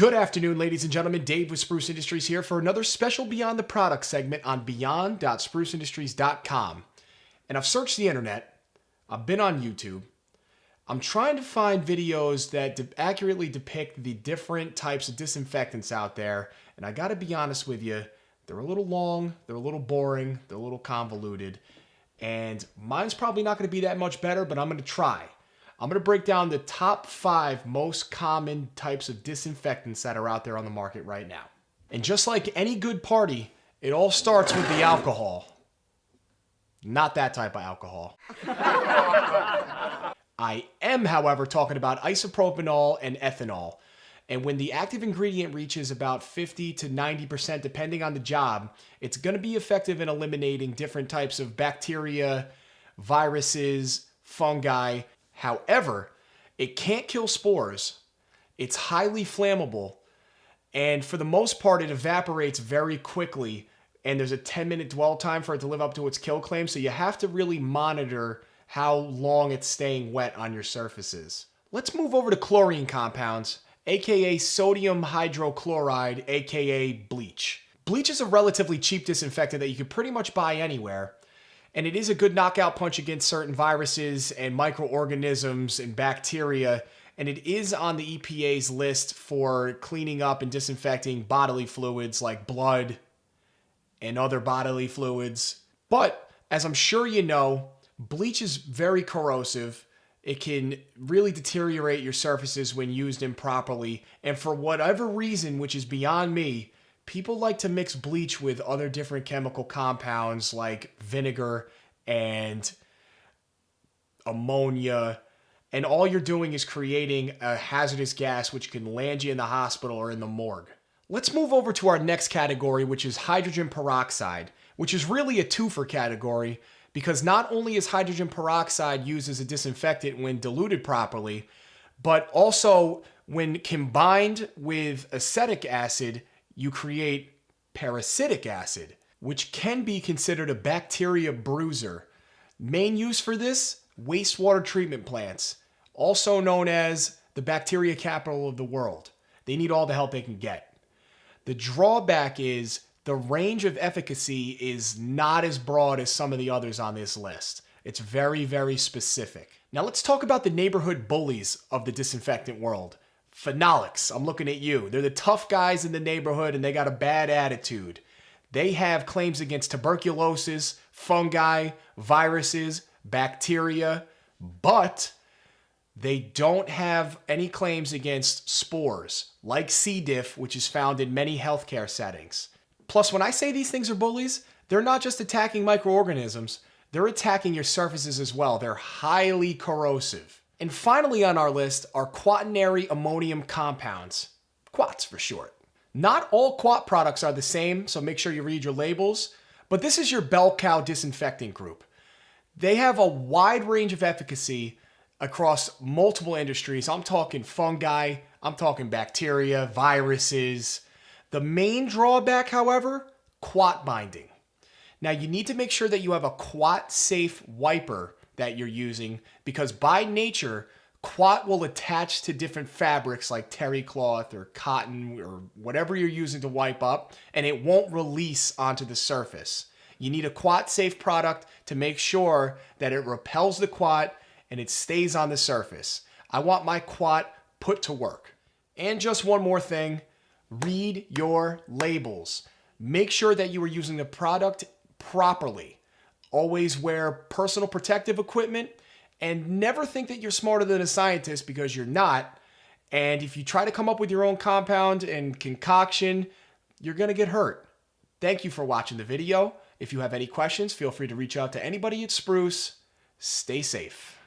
Good afternoon, ladies and gentlemen. Dave with Spruce Industries here for another special Beyond the Product segment on beyond.spruceindustries.com. And I've searched the internet. I've been on YouTube. I'm trying to find videos that accurately depict the different types of disinfectants out there. And I gotta be honest with you, they're a little long, they're a little boring, they're a little convoluted. And mine's probably not gonna be that much better, but I'm gonna try. I'm going to break down the top 5 most common types of disinfectants that are out there on the market right now. And just like any good party, it all starts with the alcohol. Not that type of alcohol. I am, however, talking about isopropanol and ethanol. And when the active ingredient reaches about 50 to 90%, depending on the job, it's going to be effective in eliminating different types of bacteria, viruses, fungi. However, it can't kill spores, it's highly flammable, and for the most part it evaporates very quickly, and there's a 10-minute dwell time for it to live up to its kill claim, so you have to really monitor how long it's staying wet on your surfaces. Let's move over to chlorine compounds, aka sodium hydrochloride, aka bleach. Bleach is a relatively cheap disinfectant that you can pretty much buy anywhere. And it is a good knockout punch against certain viruses and microorganisms and bacteria. And it is on the EPA's list for cleaning up and disinfecting bodily fluids like blood and other bodily fluids. But as I'm sure you know, bleach is very corrosive. It can really deteriorate your surfaces when used improperly. And for whatever reason, which is beyond me, people like to mix bleach with other different chemical compounds like vinegar and ammonia, and all you're doing is creating a hazardous gas which can land you in the hospital or in the morgue. Let's move over to our next category, which is hydrogen peroxide, which is really a twofer category because not only is hydrogen peroxide used as a disinfectant when diluted properly, but also when combined with acetic acid, you create peracetic acid, which can be considered a bacteria bruiser. Main use for this, wastewater treatment plants, also known as the bacteria capital of the world. They need all the help they can get. The drawback is the range of efficacy is not as broad as some of the others on this list. It's very, very specific. Now let's talk about the neighborhood bullies of the disinfectant world. Phenolics, I'm looking at you. They're the tough guys in the neighborhood and they got a bad attitude. They have claims against tuberculosis, fungi, viruses, bacteria, but they don't have any claims against spores, like C. diff, which is found in many healthcare settings. Plus, when I say these things are bullies, they're not just attacking microorganisms, they're attacking your surfaces as well. They're highly corrosive. And finally on our list are quaternary ammonium compounds, quats for short. Not all quat products are the same, so make sure you read your labels, but this is your bell cow disinfectant group. They have a wide range of efficacy across multiple industries. I'm talking fungi, I'm talking bacteria, viruses. The main drawback, however, quat binding. Now you need to make sure that you have a quat safe wiper that you're using because by nature, quat will attach to different fabrics like terry cloth or cotton or whatever you're using to wipe up, and it won't release onto the surface. You need a quat safe product to make sure that it repels the quat and it stays on the surface. I want my quat put to work. And just one more thing, read your labels. Make sure that you are using the product properly. Always wear personal protective equipment and never think that you're smarter than a scientist because you're not. And if you try to come up with your own compound and concoction, you're going to get hurt. Thank you for watching the video. If you have any questions, feel free to reach out to anybody at Spruce. Stay safe.